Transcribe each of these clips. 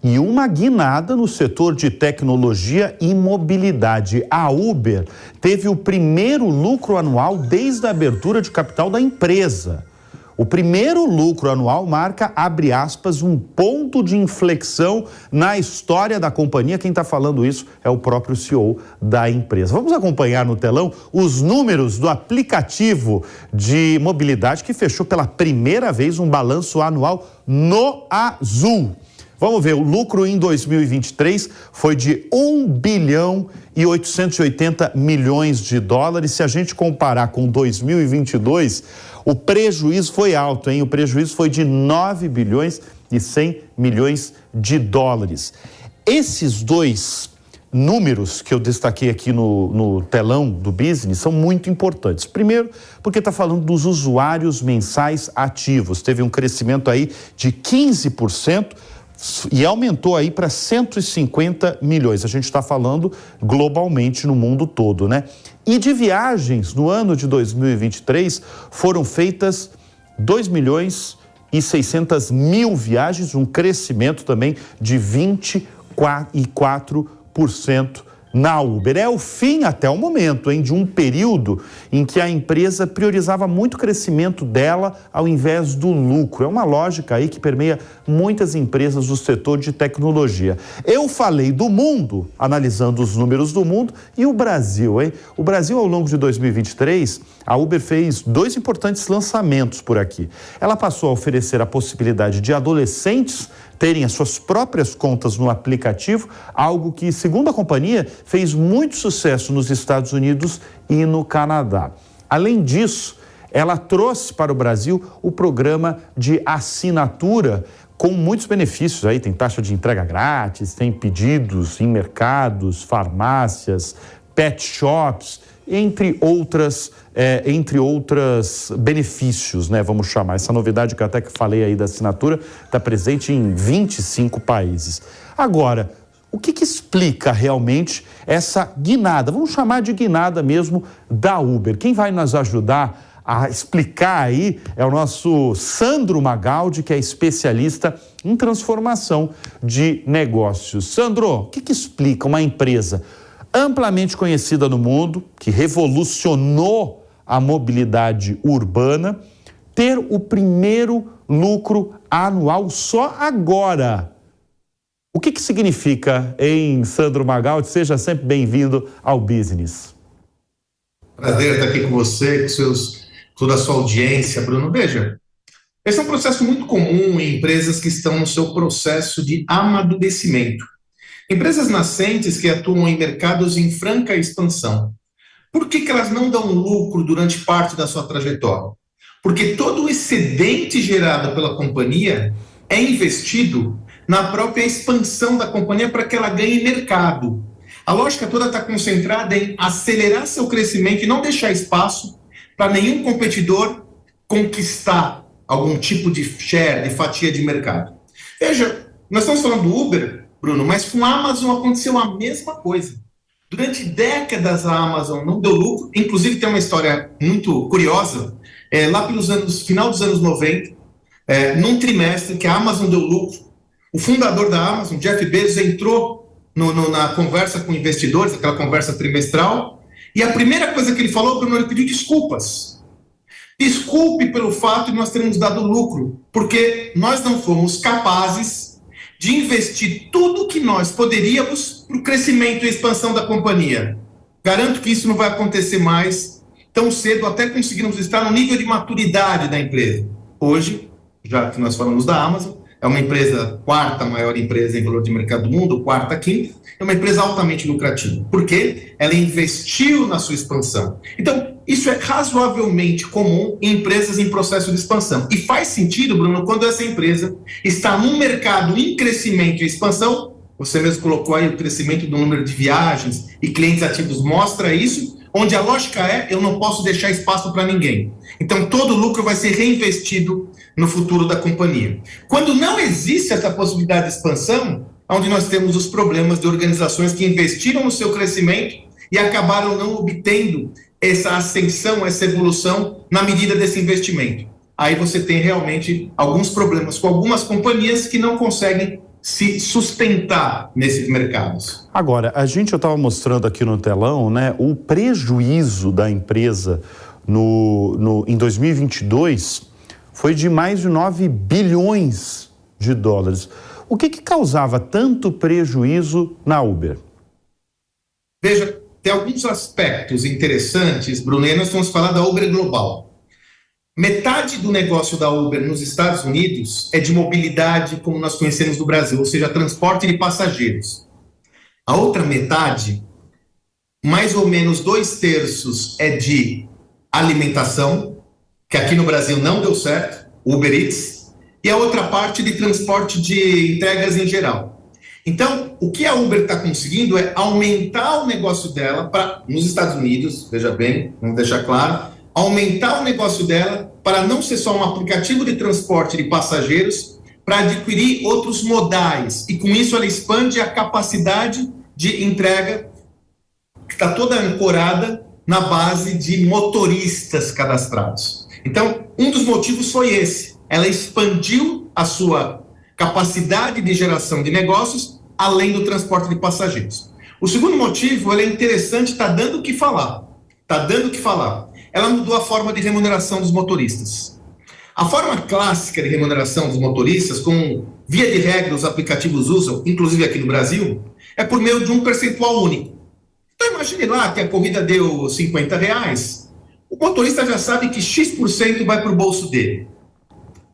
e uma guinada no setor de tecnologia e mobilidade. A Uber teve o primeiro lucro anual desde a abertura de capital da empresa. O primeiro lucro anual marca, abre aspas, um ponto de inflexão na história da companhia. Quem está falando isso é o próprio CEO da empresa. Vamos acompanhar no telão os números do aplicativo de mobilidade que fechou pela primeira vez um balanço anual no azul. Vamos ver, o lucro em 2023 foi de 1 bilhão e 880 milhões de dólares. Se a gente comparar com 2022, o prejuízo foi alto, hein? O prejuízo foi de 9 bilhões e 100 milhões de dólares. Esses dois números que eu destaquei aqui no telão do Business são muito importantes. Primeiro, porque está falando dos usuários mensais ativos. Teve um crescimento aí de 15%. E aumentou aí para 150 milhões. A gente está falando globalmente no mundo todo, né? E de viagens, no ano de 2023, foram feitas 2 milhões e 600 mil viagens, um crescimento também de 24% na Uber. É o fim, até o momento, de um período em que a empresa priorizava muito o crescimento dela ao invés do lucro. É uma lógica aí que permeia muitas empresas do setor de tecnologia. Eu falei do mundo, analisando os números do mundo, e o Brasil, hein? O Brasil, ao longo de 2023, a Uber fez 2 importantes lançamentos por aqui. Ela passou a oferecer a possibilidade de adolescentes terem as suas próprias contas no aplicativo, algo que, segundo a companhia, fez muito sucesso nos Estados Unidos e no Canadá. Além disso, ela trouxe para o Brasil o programa de assinatura com muitos benefícios. Aí tem taxa de entrega grátis, tem pedidos em mercados, farmácias, pet shops, entre outros benefícios, né? Vamos chamar. Essa novidade que eu até falei aí da assinatura está presente em 25 países. Agora, o que explica realmente essa guinada? Vamos chamar de guinada mesmo da Uber. Quem vai nos ajudar a explicar aí é o nosso Sandro Magaldi, que é especialista em transformação de negócios. Sandro, o que explica uma empresa amplamente conhecida no mundo, que revolucionou a mobilidade urbana, ter o primeiro lucro anual só agora? O que significa, hein, Sandro Magaldi? Seja sempre bem-vindo ao Business. Prazer estar aqui com você, com toda a sua audiência, Bruno. Veja, esse é um processo muito comum em empresas que estão no seu processo de amadurecimento. Empresas nascentes que atuam em mercados em franca expansão. Por que elas não dão lucro durante parte da sua trajetória? Porque todo o excedente gerado pela companhia é investido na própria expansão da companhia para que ela ganhe mercado. A lógica toda está concentrada em acelerar seu crescimento e não deixar espaço para nenhum competidor conquistar algum tipo de share, de fatia de mercado. Veja, nós estamos falando do Uber, Bruno, mas com a Amazon aconteceu a mesma coisa. Durante décadas a Amazon não deu lucro, inclusive tem uma história muito curiosa, lá pelos final dos anos 90, num trimestre que a Amazon deu lucro, o fundador da Amazon, Jeff Bezos, entrou na conversa com investidores, aquela conversa trimestral, e a primeira coisa que ele falou, Bruno, ele pediu desculpas. Desculpe pelo fato de nós termos dado lucro, porque nós não fomos capazes de investir tudo que nós poderíamos para o crescimento e expansão da companhia. Garanto que isso não vai acontecer mais tão cedo, até conseguirmos estar no nível de maturidade da empresa. Hoje, já que nós falamos da Amazon, é uma empresa, quarta maior empresa em valor de mercado do mundo, quarta, quinta, é uma empresa altamente lucrativa, porque ela investiu na sua expansão. Então, isso é razoavelmente comum em empresas em processo de expansão. E faz sentido, Bruno, quando essa empresa está num mercado em crescimento e expansão, você mesmo colocou aí o crescimento do número de viagens e clientes ativos mostra isso, onde a lógica é, eu não posso deixar espaço para ninguém. Então, todo o lucro vai ser reinvestido no futuro da companhia. Quando não existe essa possibilidade de expansão, onde nós temos os problemas de organizações que investiram no seu crescimento e acabaram não obtendo essa ascensão, essa evolução na medida desse investimento. Aí você tem realmente alguns problemas com algumas companhias que não conseguem se sustentar nesses mercados. Agora, eu estava mostrando aqui no telão, né, o prejuízo da empresa em 2022 foi de mais de 9 bilhões de dólares. O que causava tanto prejuízo na Uber? Veja, tem alguns aspectos interessantes, Bruno, e nós vamos falar da Uber Global. Metade do negócio da Uber nos Estados Unidos é de mobilidade, como nós conhecemos no Brasil, ou seja, transporte de passageiros. A outra metade, mais ou menos 2/3, é de alimentação, que aqui no Brasil não deu certo, Uber Eats, e a outra parte de transporte de entregas em geral. Então, o que a Uber está conseguindo é aumentar o negócio dela nos Estados Unidos, veja bem, vamos deixar claro, aumentar o negócio dela para não ser só um aplicativo de transporte de passageiros, para adquirir outros modais. E com isso ela expande a capacidade de entrega, que está toda ancorada na base de motoristas cadastrados. Então, um dos motivos foi esse. Ela expandiu a sua capacidade de geração de negócios, além do transporte de passageiros. O segundo motivo, ele é interessante, está dando o que falar. Está dando o que falar. Ela mudou a forma de remuneração dos motoristas. A forma clássica de remuneração dos motoristas, como via de regra os aplicativos usam, inclusive aqui no Brasil, é por meio de um percentual único. Então imagine lá que a corrida deu R$50, o motorista já sabe que X% vai para o bolso dele.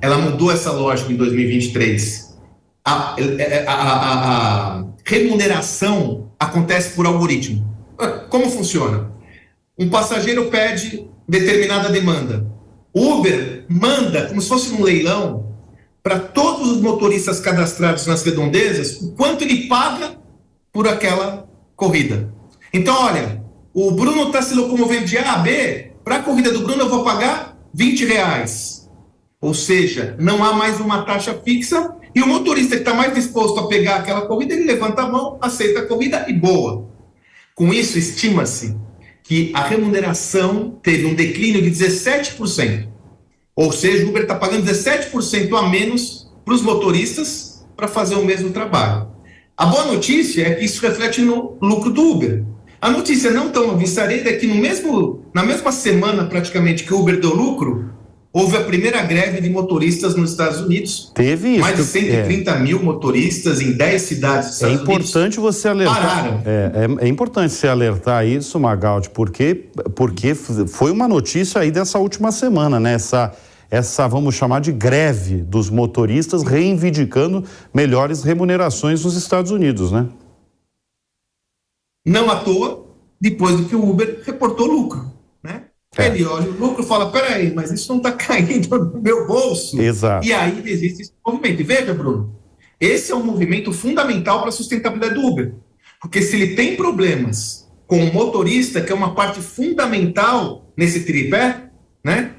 Ela mudou essa lógica em 2023. A remuneração acontece por algoritmo. Como funciona? Um passageiro pede determinada demanda. O Uber manda, como se fosse um leilão, para todos os motoristas cadastrados nas redondezas, o quanto ele paga por aquela corrida. Então, olha, o Bruno está se locomovendo de A a B, para a corrida do Bruno eu vou pagar R$20. Ou seja, não há mais uma taxa fixa, e o motorista que está mais disposto a pegar aquela corrida, ele levanta a mão, aceita a corrida e boa. Com isso, estima-se que a remuneração teve um declínio de 17%. Ou seja, o Uber está pagando 17% a menos para os motoristas para fazer o mesmo trabalho. A boa notícia é que isso reflete no lucro do Uber. A notícia não tão alvissareira é que na mesma semana, praticamente, que o Uber deu lucro, houve a primeira greve de motoristas nos Estados Unidos. Teve isso. Mais de 130 mil motoristas em 10 cidades dos Estados Unidos. É importante você alertar. Pararam. É importante você alertar isso, Magaldi, porque foi uma notícia aí dessa última semana, né? Essa, vamos chamar de greve dos motoristas, reivindicando melhores remunerações nos Estados Unidos, né? Não à toa, depois do que o Uber reportou lucro, né? Ele olha o lucro e fala, peraí, mas isso não está caindo no meu bolso. Exato. E aí existe esse movimento. E veja, Bruno, esse é um movimento fundamental para a sustentabilidade do Uber. Porque se ele tem problemas com o motorista, que é uma parte fundamental nesse tripé, né?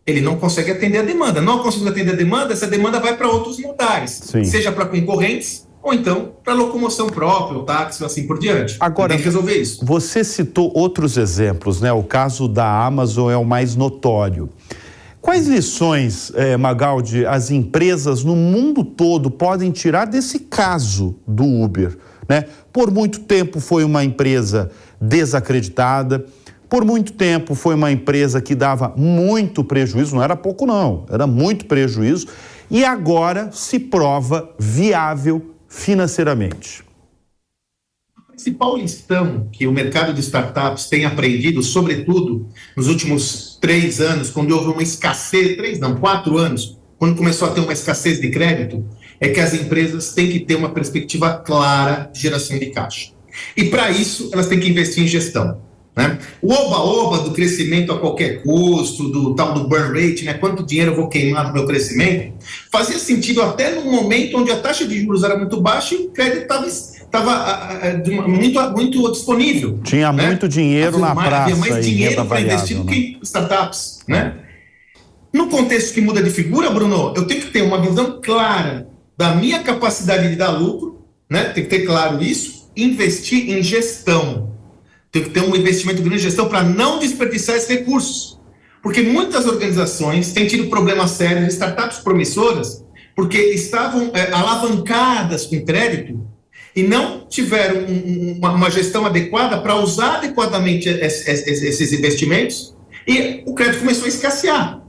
Ele não consegue atender a demanda. Não conseguindo atender a demanda, essa demanda vai para outros modais. Sim. Seja para concorrentes, ou então para locomoção própria, o táxi, assim por diante. Agora, tem que resolver isso. Você citou outros exemplos, né? O caso da Amazon é o mais notório. Quais lições, Magaldi, as empresas no mundo todo podem tirar desse caso do Uber, né? Por muito tempo foi uma empresa desacreditada, por muito tempo foi uma empresa que dava muito prejuízo, não era pouco não, era muito prejuízo, e agora se prova viável financeiramente. A principal lição que o mercado de startups tem aprendido, sobretudo nos últimos 3 anos, quando houve uma escassez, 4 anos, quando começou a ter uma escassez de crédito, é que as empresas têm que ter uma perspectiva clara de geração de caixa. E para isso, elas têm que investir em gestão, né? O oba-oba do crescimento a qualquer custo, do tal do burn rate, né? Quanto dinheiro eu vou queimar no meu crescimento, fazia sentido até num momento onde a taxa de juros era muito baixa e o crédito estava muito disponível. Tinha, né? Muito dinheiro na praça. Havia mais dinheiro para investir do que em startups, né? No contexto que muda de figura, Bruno, eu tenho que ter uma visão clara da minha capacidade de dar lucro, né? Tem que ter claro isso, investir em gestão. Tem que ter um investimento grande em gestão para não desperdiçar esses recursos. Porque muitas organizações têm tido problemas sérios, startups promissoras, porque estavam alavancadas com crédito e não tiveram uma gestão adequada para usar adequadamente esses investimentos, e o crédito começou a escassear.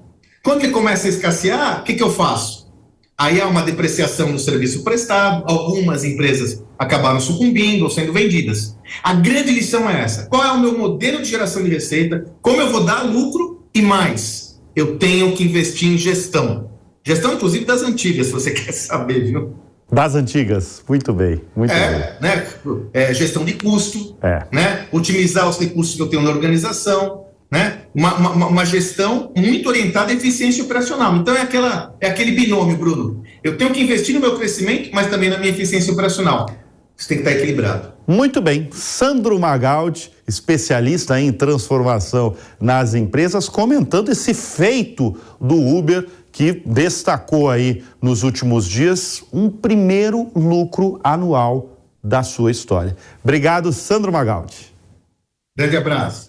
Quando ele começa a escassear, o que eu faço? Aí há uma depreciação do serviço prestado, algumas empresas acabaram sucumbindo ou sendo vendidas. A grande lição é essa: qual é o meu modelo de geração de receita, como eu vou dar lucro e mais? Eu tenho que investir em gestão. Gestão, inclusive, das antigas, se você quer saber, viu? Das antigas, muito bem, muito bem. Né? Gestão de custo, né? Otimizar os recursos que eu tenho na organização, né? Uma gestão muito orientada à eficiência operacional. Então é aquele binômio, Bruno. Eu tenho que investir no meu crescimento, mas também na minha eficiência operacional. Isso tem que estar equilibrado. Muito bem. Sandro Magaldi, especialista em transformação nas empresas, comentando esse feito do Uber, que destacou aí nos últimos dias um primeiro lucro anual da sua história. Obrigado, Sandro Magaldi. Grande abraço.